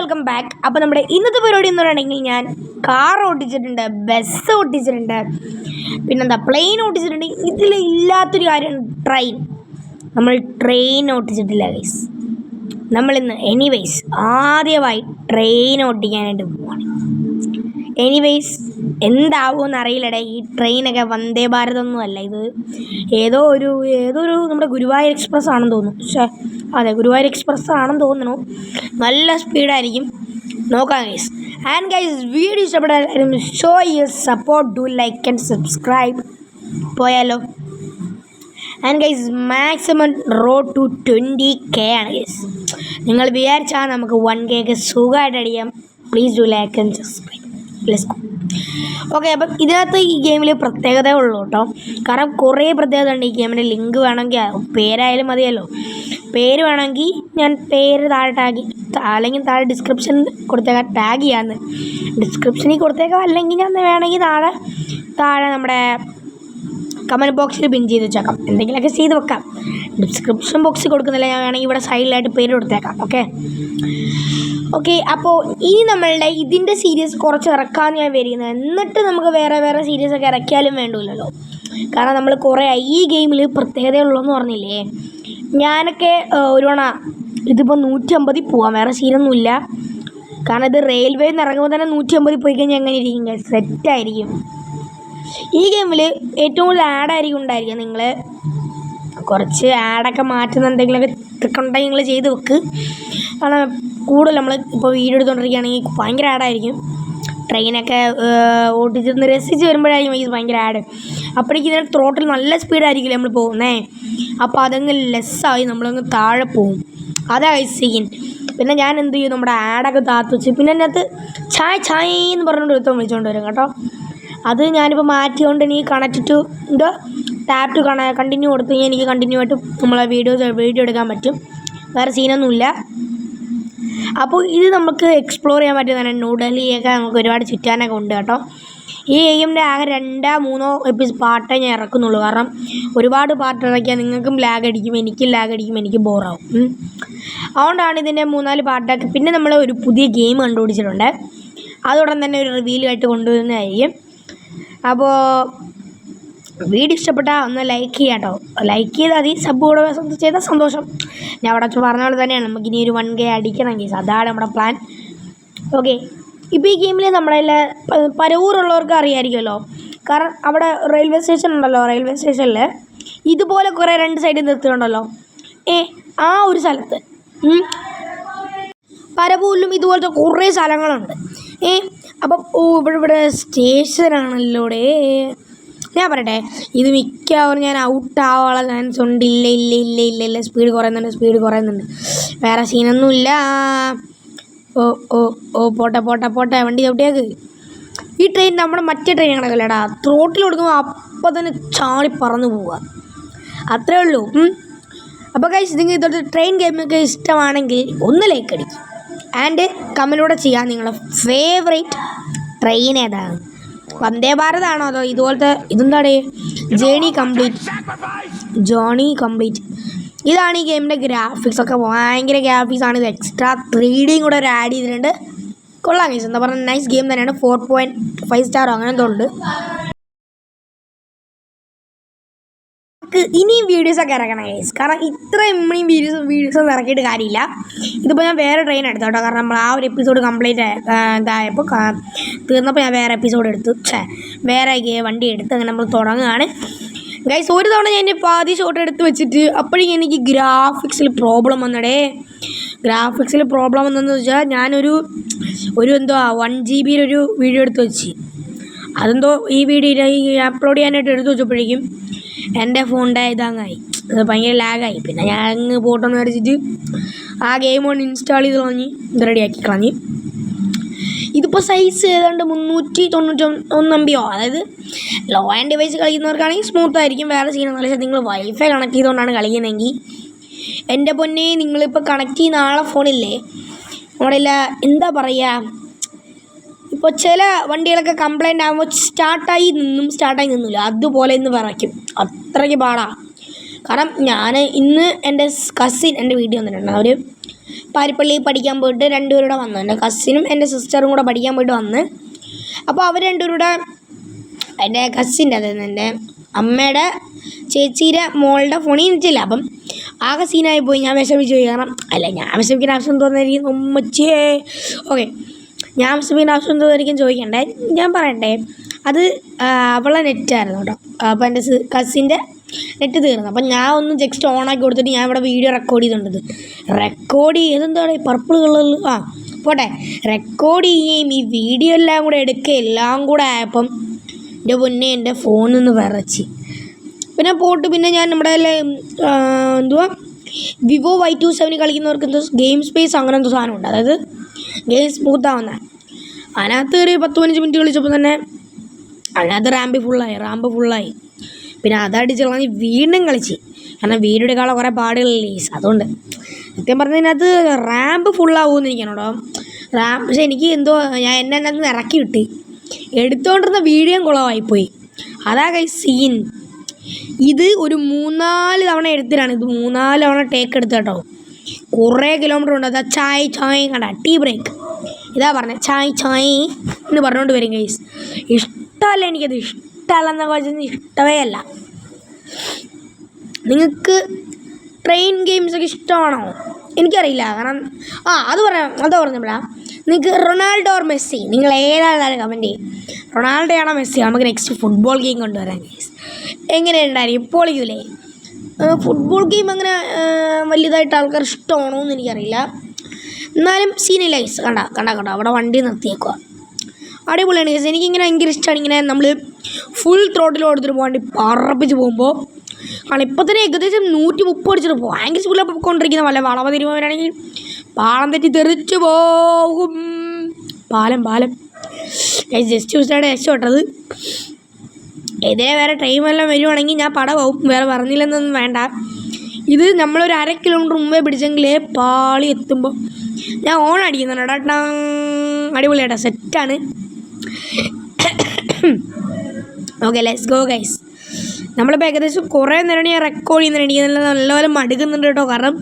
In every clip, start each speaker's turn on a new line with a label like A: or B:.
A: Welcome back. അപ്പോൾ നമ്മുടെ ഇന്നത്തെ പരിപാടി എന്ന് പറയുകയാണെങ്കിൽ ഞാൻ കാർ ഓടിച്ചിട്ടുണ്ട്, ബസ് ഓടിച്ചിട്ടുണ്ട്, പിന്നെന്താ പ്ലെയിൻ ഓടിച്ചിട്ടുണ്ട്. ഇതിലില്ലാത്തൊരു കാര്യമാണ് ട്രെയിൻ. നമ്മൾ ട്രെയിൻ ഓടിച്ചിട്ടില്ല ഗൈസ്. നമ്മളിന്ന് എനിവേയ്സ് ആദ്യമായി ട്രെയിൻ ഓടിക്കാനായിട്ട് പോവാണ്. എനിവേയ്സ് എന്താവുമെന്ന് അറിയില്ലടേ. ഈ ട്രെയിനൊക്കെ വന്ദേ ഭാരതൊന്നും അല്ല, ഇത് ഏതൊരു നമ്മുടെ ഗുരുവായൂർ എക്സ്പ്രസ് ആണെന്ന് തോന്നുന്നു. പക്ഷേ അതെ, ഗുരുവായൂർ എക്സ്പ്രസ് ആണെന്ന് തോന്നുന്നു. നല്ല സ്പീഡായിരിക്കും, നോക്കാം ഗൈസ്. ആൻഡ് ഗൈസ്, വീഡിയോ ഇഷ്ടപ്പെട്ടാലും show your support, do like and subscribe. പോയാലോ? And guys, maximum road to 20K ആണ് ഗൈസ്. നിങ്ങൾ വിചാരിച്ചാൽ നമുക്ക് 1K ഒക്കെ സുഖമായിട്ട് അടിക്കാം. Please do like and subscribe. Let's go. Okay, അപ്പം ഇതിനകത്ത് ഈ ഗെയിമിൽ പ്രത്യേകത ഉള്ളൂ കേട്ടോ. കാരണം കുറേ പ്രത്യേകത ഉണ്ട് ഈ ഗെയിമിൻ്റെ. ലിങ്ക് വേണമെങ്കിൽ പേരായാലും മതിയല്ലോ. പേര് വേണമെങ്കിൽ ഞാൻ പേര് താഴെ ടാഗ്, അല്ലെങ്കിൽ താഴെ ഡിസ്ക്രിപ്ഷനിൽ കൊടുത്തേക്കാം. ടാഗ് ചെയ്യാമെന്ന് ഡിസ്ക്രിപ്ഷനിൽ കൊടുത്തേക്കാം, അല്ലെങ്കിൽ ഞാൻ വേണമെങ്കിൽ താഴെ നമ്മുടെ കമൻറ്റ് ബോക്സിൽ പിൻ ചെയ്ത് വെച്ചേക്കാം. എന്തെങ്കിലുമൊക്കെ ചെയ്ത് വെക്കാം. ഡിസ്ക്രിപ്ഷൻ ബോക്സിൽ കൊടുക്കുന്നില്ല, ഞാൻ വേണമെങ്കിൽ ഇവിടെ സൈഡിലായിട്ട് പേര് കൊടുത്തേക്കാം. ഓക്കെ, അപ്പോൾ ഇനി നമ്മളുടെ ഇതിൻ്റെ സീരീസ് കുറച്ച് ഇറക്കാമെന്ന് ഞാൻ വരുന്നത്. എന്നിട്ട് നമുക്ക് വേറെ സീരീസൊക്കെ ഇറക്കിയാലും വേണ്ടില്ലല്ലോ. കാരണം നമ്മൾ കുറേ ഈ ഗെയിമിൽ പ്രത്യേകതയുള്ളതെന്ന് പറഞ്ഞില്ലേ. ഞാനൊക്കെ ഒരു ഇതിപ്പോൾ 150 പോവാം, വേറെ സീനൊന്നുമില്ല. കാരണം ഇത് റെയിൽവേയിൽ നിന്ന് ഇറങ്ങുമ്പോൾ തന്നെ 150 പോയി കഴിഞ്ഞാൽ എങ്ങനെ ഇരിക്കും? സെറ്റായിരിക്കും. ഈ ഗെയിമിൽ ഏറ്റവും കൂടുതൽ ആഡായിരിക്കും ഉണ്ടായിരിക്കുക. നിങ്ങൾ കുറച്ച് ആഡൊക്കെ മാറ്റുന്ന എന്തെങ്കിലുമൊക്കെ ട്രിക്കുണ്ടെങ്കിൽ നിങ്ങൾ ചെയ്ത് വെക്ക്. കാരണം കൂടുതൽ നമ്മൾ ഇപ്പോൾ വീഡിയോ എടുത്തുകൊണ്ടിരിക്കുകയാണെങ്കിൽ ഭയങ്കര ആഡായിരിക്കും. ട്രെയിനൊക്കെ ഓടിച്ചിരുന്ന് രസിച്ച് വരുമ്പോഴായിരിക്കും ഇത് ഭയങ്കര ആഡ്. അപ്പോഴേക്കും ഇതിൻ്റെ ത്രോട്ടിൽ നല്ല സ്പീഡായിരിക്കില്ല നമ്മൾ പോകുന്നത്. അപ്പോൾ അതങ്ങ് ലെസ്സായി നമ്മളങ്ങ് താഴെ പോകും. അതാണ് സീൻ. പിന്നെ ഞാൻ എന്ത് ചെയ്യും, നമ്മുടെ ആഡൊക്കെ താത്ത് വെച്ച് പിന്നെ അതിനകത്ത് ചായ എന്ന് പറഞ്ഞുകൊണ്ട് ഒരുത്തം വിളിച്ചുകൊണ്ട് വരും കേട്ടോ. അത് ഞാനിപ്പോൾ മാറ്റിക്കൊണ്ട് എനിക്ക് connect to tap to continue കൊടുത്തു കഴിഞ്ഞാൽ എനിക്ക് കണ്ടിന്യൂ ആയിട്ട് നമ്മളെ വീഡിയോ എടുക്കാൻ പറ്റും. വേറെ സീനൊന്നുമില്ല. അപ്പോൾ ഇത് നമുക്ക് എക്സ്പ്ലോർ ചെയ്യാൻ പറ്റുന്നതാണ്. ന്യൂഡൽഹിയൊക്കെ നമുക്ക് ഒരുപാട് ചുറ്റാനൊക്കെ ഉണ്ട് കേട്ടോ. ഈ ഗെയിമിൻ്റെ ആകെ 2-3 പാർട്ടേ ഞാൻ ഇറക്കുന്നുള്ളൂ. കാരണം ഒരുപാട് പാർട്ട് ഇറക്കിയാൽ നിങ്ങൾക്കും ലാഗ് അടിക്കും, എനിക്കും ലാഗ് അടിക്കും, എനിക്ക് ബോറാവും. അതുകൊണ്ടാണ് ഇതിൻ്റെ 3-4 പാർട്ടൊക്കെ. പിന്നെ നമ്മൾ ഒരു പുതിയ ഗെയിം കണ്ടുപിടിച്ചിട്ടുണ്ട്. അതോടൊപ്പം തന്നെ ഒരു റിവ്യൂലായിട്ട് കൊണ്ടുവരുന്നതായിരിക്കും. അപ്പോൾ വീഡിയോ ഇഷ്ടപ്പെട്ടാൽ ഒന്ന് ലൈക്ക് ചെയ്യാം കേട്ടോ. ലൈക്ക് ചെയ്താൽ മതി, സബ് കൂടെ ചെയ്താൽ സന്തോഷം. ഞാൻ അവിടെ പറഞ്ഞ പോലെ തന്നെയാണ്, നമുക്കിനി ഒരു 1K അടിക്കണം ഗൈസ്. അതാണ് നമ്മുടെ പ്ലാൻ. ഓക്കെ, ഇപ്പോൾ ഈ ഗെയിമിൽ നമ്മുടെ പരവൂരുള്ളവർക്ക് അറിയാമായിരിക്കുമല്ലോ. കാരണം അവിടെ റെയിൽവേ സ്റ്റേഷൻ ഉണ്ടല്ലോ. റെയിൽവേ സ്റ്റേഷനിൽ ഇതുപോലെ കുറേ 2 സൈഡിൽ നിർത്തിയിട്ടുണ്ടല്ലോ. ആ ഒരു സ്ഥലത്ത് പരവൂരിലും ഇതുപോലത്തെ കുറേ സ്ഥലങ്ങളുണ്ട്. അപ്പം ഇവിടെ സ്റ്റേഷനാണല്ലോടെ. ഞാൻ പറയട്ടെ, ഇത് മിക്കവാറും ഞാൻ ഔട്ടാവാനുള്ള ചാൻസ് ഉണ്ട്. ഇല്ല, സ്പീഡ് കുറയുന്നുണ്ട്. വേറെ സീനൊന്നുമില്ല. പോട്ടെ വണ്ടി ചവിട്ടിയാക്ക്. ഈ ട്രെയിൻ നമ്മുടെ മറ്റേ ട്രെയിൻ കണക്കല്ലേടാ. ത്രോട്ടിൽ കൊടുക്കുമ്പോൾ അപ്പം തന്നെ ചാടി പറന്ന് പോവുക, അത്രേ ഉള്ളൂ. അപ്പോൾ ഗൈസ്, നിങ്ങൾക്ക് ഇതൊരു ട്രെയിൻ ഗെയിമൊക്കെ ഇഷ്ടമാണെങ്കിൽ ഒന്ന് ലൈക്ക് അടിക്കും. ആൻഡ് കമൻറ്റിലൂടെ ചെയ്യാം നിങ്ങളുടെ ഫേവറേറ്റ് ട്രെയിൻ ഏതാണ്. വന്ദേ ഭാരതാണോ അതോ ഇതുപോലത്തെ ഇതെന്താണ് ജോണി കംപ്ലീറ്റ്. ഇതാണ് ഈ ഗെയിമിൻ്റെ ഗ്രാഫിക്സ് ഒക്കെ. ഭയങ്കര ഗ്രാഫിക്സാണ്. ഇത് എക്സ്ട്രാ 3D കൂടെ ഒരു ആഡ് ചെയ്തിട്ടുണ്ട്. കൊള്ളാം ഗൈസ്. എന്താ പറയുക, നൈസ് ഗെയിം തന്നെയാണ്. 4.5 സ്റ്റാർ അങ്ങനെ എന്തോ ഉണ്ട്. ഇനിയും വീഡിയോസൊക്കെ ഇറക്കണം ഗൈസ്. കാരണം ഇത്രയും വീഡിയോസ് ഒന്നും ഇറക്കിയിട്ട് കാര്യമില്ല. ഇതിപ്പോൾ ഞാൻ വേറെ ട്രെയിൻ എടുത്തു കേട്ടോ. കാരണം നമ്മൾ ആ ഒരു എപ്പിസോഡ് കംപ്ലീറ്റ് ഇതായപ്പോൾ തീർന്നപ്പോൾ ഞാൻ വേറെ എപ്പിസോഡ് എടുത്തു. വേറെ വണ്ടി എടുത്ത് അങ്ങനെ നമ്മൾ തുടങ്ങുകയാണ് ഗൈസ്. ഒരു തവണ ഞാൻ പാതി ഷോട്ട് എടുത്ത് വെച്ചിട്ട് അപ്പോഴേക്കും എനിക്ക് ഗ്രാഫിക്സിൽ പ്രോബ്ലം വന്നടേ. ഗ്രാഫിക്സിൽ പ്രോബ്ലം വന്നതെന്ന് വെച്ചാൽ ഞാനൊരു 1GB ഒരു വീഡിയോ എടുത്ത് വെച്ച് അതെന്തോ ഈ വീഡിയോ അപ്ലോഡ് ചെയ്യാനായിട്ട് എടുത്ത് വെച്ചപ്പോഴേക്കും എൻ്റെ ഫോണിൻ്റെ ഇതങ്ങായി, അത് ഭയങ്കര ലാഗായി. പിന്നെ ഞാൻ അങ്ങ് പോട്ടെന്ന് വിചാരിച്ചിട്ട് ആ ഗെയിം ഒന്ന് ഇൻസ്റ്റാൾ ചെയ്ത് കളഞ്ഞ് ഇത് റെഡിയാക്കി കളഞ്ഞ്. ഇതിപ്പോൾ സൈസ് ഏതാണ്ട് 391 MB. അതായത് ലോ ആൻഡ് ഡിവൈസ് കളിക്കുന്നവർക്കാണെങ്കിൽ സ്മൂത്തായിരിക്കും, വേറെ സീനൊന്നുമില്ല. പക്ഷേ നിങ്ങൾ വൈഫൈ കണക്ട് ചെയ്തുകൊണ്ടാണ് കളിക്കുന്നതെങ്കിൽ എൻ്റെ പൊന്നെ, നിങ്ങളിപ്പോൾ കണക്ട് ചെയ്യുന്ന ആളെ ഫോണില്ലേ, നമ്മുടെ എന്താ പറയുക, ഇപ്പോൾ ചില വണ്ടികളൊക്കെ കംപ്ലൈൻ്റ് ആകുമ്പോൾ സ്റ്റാർട്ടായി നിന്നില്ല, അതുപോലെ ഇന്ന് പറയ്ക്കും. അത്രയ്ക്ക് പാടാണ്. കാരണം ഞാൻ ഇന്ന് എൻ്റെ കസിൻ എൻ്റെ വീട്ടിൽ വന്നിട്ടുണ്ട്. അവർ പാരിപ്പള്ളി പഠിക്കാൻ പോയിട്ട് രണ്ടുപേരും കൂടെ വന്നു. എൻ്റെ കസിനും എൻ്റെ സിസ്റ്ററും കൂടെ പഠിക്കാൻ പോയിട്ട് വന്ന്. അപ്പോൾ അവർ രണ്ടുപേരും കൂടെ എൻ്റെ കസിൻ്റെ, അതായത് എൻ്റെ അമ്മയുടെ ചേച്ചിയുടെ മോളുടെ ഫോണിൽ നിന്നിട്ടില്ല. അപ്പം ആകെ സീനായി പോയി. ഞാൻ വിഷമിച്ചു പോയി. കാരണം ഞാൻ വിഷമിക്കുന്ന ആവശ്യം തോന്നുന്നതായിരിക്കും ഉമ്മച്ചിയേ. ഓക്കെ, ഞാൻ വിഷമിക്കുന്ന ആവശ്യം തോന്നുന്നതായിരിക്കും ചോദിക്കണ്ടേ. ഞാൻ പറയട്ടെ, അത് അവളെ നെറ്റായിരുന്നു കേട്ടോ. അപ്പോൾ എൻ്റെ കസിൻ്റെ നെറ്റ് തീർന്നു. അപ്പം ഞാൻ ഒന്ന് ജസ്റ്റ് ഓണാക്കി കൊടുത്തിട്ട് ഞാൻ ഇവിടെ വീഡിയോ റെക്കോർഡ് ചെയ്തിട്ടുണ്ട്. റെക്കോർഡ് ചെയ്തെന്താണ് ഈ പർപ്പിൾ കളറിൽ പോട്ടെ, റെക്കോർഡ് ചെയ്യുകയും ഈ വീഡിയോ എല്ലാം കൂടെ എടുക്കുക എല്ലാം കൂടെ ആയപ്പം എൻ്റെ പൊന്നെ എൻ്റെ ഫോണിൽ നിന്ന് വിറച്ച്. പിന്നെ ഞാൻ നമ്മുടെ എന്തുവാ വിവോ Y27 കളിക്കുന്നവർക്ക് എന്തോ ഗെയിം സ്പേസ് അങ്ങനെ എന്തോ സാധനമുണ്ട്. അതായത് ഗെയിം സ്മൂത്താവുന്ന അതിനകത്ത് ഒരു 10-15 മിനിറ്റ് കളിച്ചപ്പോൾ തന്നെ അതിനകത്ത് റാമ്പ് ഫുള്ളായി. പിന്നെ അതടിച്ച് കളഞ്ഞ് വീണ്ടും കളിച്ച്. കാരണം വീഡിയോ എടുക്കാനുള്ള കുറേ പാടുകളില്ലേ. അതുകൊണ്ട് സത്യം പറഞ്ഞതിനകത്ത് റാമ്പ് ഫുള്ളാവുമെന്ന് എനിക്കാണോടോ. പക്ഷേ എനിക്ക് എന്തോ ഞാൻ എന്നെ അതിനകത്ത് ഇറക്കി വിട്ട് എടുത്തുകൊണ്ടിരുന്ന വീഡിയോ കുളമായിപ്പോയി. അതാ സീൻ. ഇത് ഒരു 3-4 തവണ എടുത്തിട്ടാണ്. ഇത് 3-4 തവണ ടേക്ക് എടുത്ത് കേട്ടോ. കുറേ കിലോമീറ്റർ ഉണ്ട്. അതാ ചായ് കണ്ട ടീ ബ്രേക്ക്. ഇതാ പറഞ്ഞത് ചായ് എന്ന് പറഞ്ഞുകൊണ്ട് വരും ഗൈസ്. ഇഷ്ടമല്ല, എനിക്കത് ഇഷ്ടമല്ലെന്ന വെച്ചാൽ ഇഷ്ടമേ അല്ല. നിങ്ങൾക്ക് ട്രെയിൻ ഗെയിംസൊക്കെ ഇഷ്ടമാണോ? എനിക്കറിയില്ല. കാരണം അതാ പറഞ്ഞപ്പോഴാ നിങ്ങൾക്ക് റൊണാൾഡോ ഓർ മെസ്സി, നിങ്ങൾ ഏതാണ് കമൻറ്റ് ചെയ്യും. റൊണാൾഡോ ആണോ മെസ്സി? നമുക്ക് നെക്സ്റ്റ് ഫുട്ബോൾ ഗെയിം കൊണ്ടുവരാം ഗൈസ്. എങ്ങനെയുണ്ടായിരിക്കും? പൊളിക്കൂലേ? ഫുട്ബോൾ ഗെയിം അങ്ങനെ വലിയതായിട്ട് ആൾക്കാർ ഇഷ്ടമാണോ എന്ന് എനിക്കറിയില്ല. എന്നാലും സീനില്ല ഗൈസ്. കണ്ട അവിടെ വണ്ടി നിർത്തിയേക്കുക. അടിപൊളിയാണ് ഗൈസ്. എനിക്കിങ്ങനെ ഭയങ്കര ഇഷ്ടമാണ്. ഇങ്ങനെ നമ്മൾ ഫുൾ ത്രോട്ടിൽ കൊടുത്തിട്ട് വണ്ടി പറപ്പിച്ച് പോകുമ്പോൾ. കാരണം ഇപ്പോൾ തന്നെ ഏകദേശം 130 അടിച്ചിട്ട് ഭയങ്കര സ്പീഡിൽ പോയിക്കൊണ്ടിരിക്കുന്ന വല്ല വളവ തിരുമാനാണെങ്കിൽ പാളം തെറ്റി തെറിച്ച് പോകും. പാലം ജസ്റ്റ് യൂസ്ഡാണ് രക്ഷപ്പെട്ടത്. ഇതേ വേറെ ടൈമെല്ലാം വരുവാണെങ്കിൽ ഞാൻ പടവും. വേറെ പറഞ്ഞില്ലെന്നൊന്നും വേണ്ട. ഇത് നമ്മളൊരു 1/2 കിലോമീറ്റർ മുമ്പേ പിടിച്ചെങ്കിലേ പാളി എത്തുമ്പോൾ ഞാൻ ഓൺ അടിക്കുന്നുണ്ട് കേട്ടോ. അടിപൊളിയാട്ടോ, സെറ്റാണ്. Okay, let's go guys. നമ്മളിപ്പോൾ ഏകദേശം കുറേ നേരം ഞാൻ റെക്കോർഡ് ചെയ്യുന്നുണ്ട്. എനിക്ക് നല്ലപോലെ മടുക്കുന്നുണ്ട് കേട്ടോ. കാരണം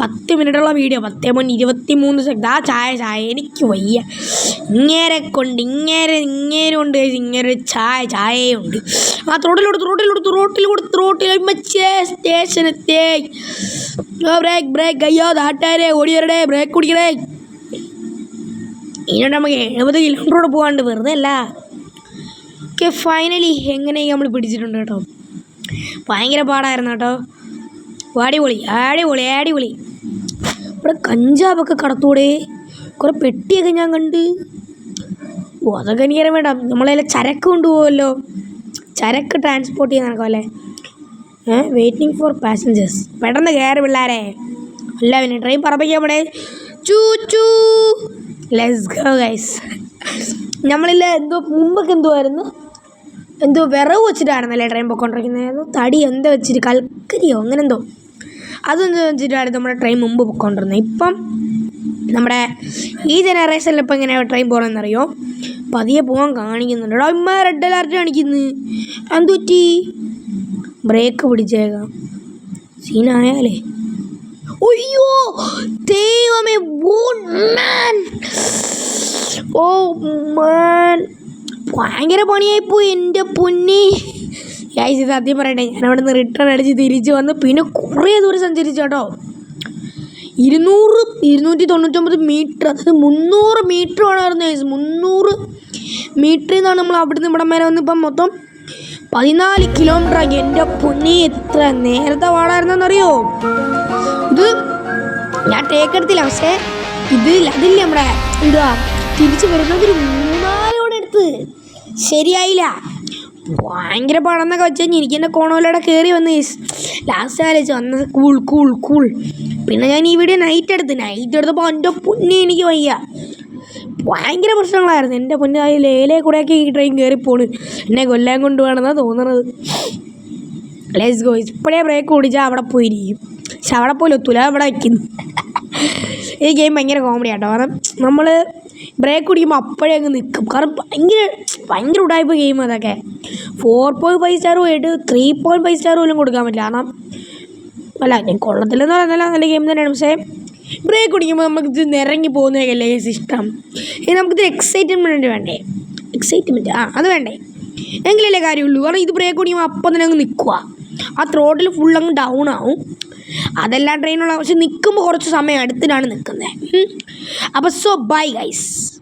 A: 10 മിനിറ്റുള്ള വീഡിയോ 10:23 സെക്കൻഡ്. ആ ചായ എനിക്ക് വയ്യ. ഇങ്ങേരുണ്ട് ഇങ്ങനെ ചായയുണ്ട്. ആ ത്രോട്ടിൽ സ്റ്റേഷനെത്തേ. ബ്രേക്ക് അയ്യോ നാട്ടുകാരെ ഓടിയവരുടെ ബ്രേക്ക് കുടിക്കണേ. ഇനിയോണ്ട് നമുക്ക് 70 കിലോമീറ്ററോട് പോകാണ്ട് വെറുതെ അല്ല. ഓക്കെ, ഫൈനലി എങ്ങനെയും നമ്മൾ പിടിച്ചിട്ടുണ്ട് കേട്ടോ. ഭയങ്കര പാടായിരുന്നു കേട്ടോ. അടിപൊളി. ഇവിടെ കഞ്ചാവൊക്കെ കടത്തൂടെ. കുറേ പെട്ടിയൊക്കെ ഞാൻ കണ്ട്. അതൊക്കെ എനിക്കറിയാൻ വേണ്ട. നമ്മളതിൽ ചരക്ക് കൊണ്ടുപോകുമല്ലോ. ചരക്ക് ട്രാൻസ്പോർട്ട് ചെയ്യാൻ നടക്കുമല്ലേ. Waiting for passengers. പെട്ടെന്ന് കയറി പിള്ളേരെ. അല്ല പിന്നെ ട്രെയിൻ പറപ്പിക്കാൻ ഇവിടെ ചൂ. Let's go guys. നമ്മളില്ല മുമ്പൊക്കെ എന്തോ വിറവ് വെച്ചിട്ടായിരുന്നല്ലേ ട്രെയിൻ പൊയ്ക്കൊണ്ടിരിക്കുന്നത്. തടി എന്താ വെച്ചിട്ട് കൽക്കരിയോ അങ്ങനെ എന്തോ അതൊന്നും വെച്ചിട്ടായിരുന്നു നമ്മുടെ ട്രെയിൻ മുമ്പ് പൊയ്ക്കൊണ്ടിരുന്നത്. ഇപ്പം നമ്മുടെ ഈ ജനറേഷനിൽ ഇപ്പം എങ്ങനെയാണ് ട്രെയിൻ പോകണമെന്നറിയോ? പതിയെ പോകാൻ കാണിക്കുന്നുണ്ട്. ഇമ്മ റെഡ് അലർട്ട് കാണിക്കുന്നു. എന്തുപറ്റി? ബ്രേക്ക് പിടിച്ചേക്കാം. സീനായാലേ. അയ്യോ ദൈവമേ, ഓ മാൻ, ഭയങ്കര പണിയായിപ്പോയി എൻ്റെ പൊന്നി. ഗൈസ്, സത്യം പറയട്ടെ, ഞാൻ അവിടെ നിന്ന് റിട്ടേൺ അടിച്ച് തിരിച്ച് വന്ന് പിന്നെ കുറേ ദൂരം സഞ്ചരിച്ചു കേട്ടോ. 299 മീറ്റർ, അതായത് 300 മീറ്റർ വേണമായിരുന്നു ഗൈസ്. 300 മീറ്ററിൽ നിന്നാണ് നമ്മൾ അവിടെ നിന്ന് ഇവിടം വരെ വന്ന് ഇപ്പം മൊത്തം 14 കിലോമീറ്റർ ആക്കി. എൻ്റെ പൊന്നി, എത്ര നേരത്തെ പാടായിരുന്നെന്നറിയോ? ഇത് ഞാൻ ടേക്ക് എടുത്തില്ല. പക്ഷേ അതില്ല നമ്മുടെ തിരിച്ച് വരുന്നതൊരു 3-4 എടുത്ത് ശരിയായില്ല. ഭയങ്കര പാടെന്നൊക്കെ വെച്ച് കഴിഞ്ഞാൽ എനിക്ക് എൻ്റെ കോണോലൂടെ കയറി വന്ന് ലാസ്റ്റ് ആലോചിച്ച് വന്നത് കൂൾ. പിന്നെ ഞാൻ ഈ വീഡിയോ നൈറ്റ് എടുത്തപ്പോൾ എൻ്റെ പൊന്നി എനിക്ക് വയ്യ. ഭയങ്കര പ്രശ്നങ്ങളായിരുന്നു എൻ്റെ പൊന്നെ. ആ ലേലേ കൂടെയൊക്കെ ഈ ട്രെയിൻ കയറി പോണ്. എന്നെ കൊല്ലാൻ കൊണ്ടുപോകണമെന്നാണ് തോന്നണത്. Let's go. ഇപ്പോഴേ ബ്രേക്ക് ഓടിച്ചാൽ അവിടെ പോയിരിക്കും. പക്ഷെ അവിടെ പോലും എത്തൂല, അവിടെ വയ്ക്കുന്നു. ഈ ഗെയിം ഭയങ്കര കോമഡി ആട്ടോ. കാരണം നമ്മൾ ബ്രേക്ക് കുടിക്കുമ്പോൾ അപ്പോഴേ അങ്ങ് നിൽക്കും. കാരണം ഭയങ്കര ഉടായ്പ ഗെയിം അതൊക്കെ. 4.5 സ്റ്റാർ പോയിട്ട് 3.5 സ്റ്റാർ പോലും കൊടുക്കാൻ പറ്റില്ല. കാരണം ഞാൻ കൊള്ളത്തില്ലെന്ന് പറയുന്നില്ല, നല്ല ഗെയിം തന്നെയാണ്. പക്ഷേ ബ്രേക്ക് ഓടിക്കുമ്പോൾ നമുക്ക് നിറങ്ങി പോകുന്നതൊക്കെയല്ലേ ഇഷ്ടം. ഇനി നമുക്കിത് എക്സൈറ്റ്മെൻറ്റ് വേണ്ടേ? എക്സൈറ്റ്മെൻറ്റ് അത് വേണ്ടേ? എങ്കിലല്ലേ കാര്യമുള്ളൂ. കാരണം ഇത് ബ്രേക്ക് ഓടിക്കുമ്പോൾ അപ്പം തന്നെ അങ്ങ് നിൽക്കുക, ആ ത്രോട്ടിൽ ഫുൾ അങ്ങ് ഡൗൺ ആവും. അതെല്ലാം ട്രെയിനുള്ള പക്ഷെ നിൽക്കുമ്പോൾ കുറച്ച് സമയം എടുത്തിട്ടാണ് നിൽക്കുന്നത്. അപ്പോൾ ബൈ ഗൈസ്.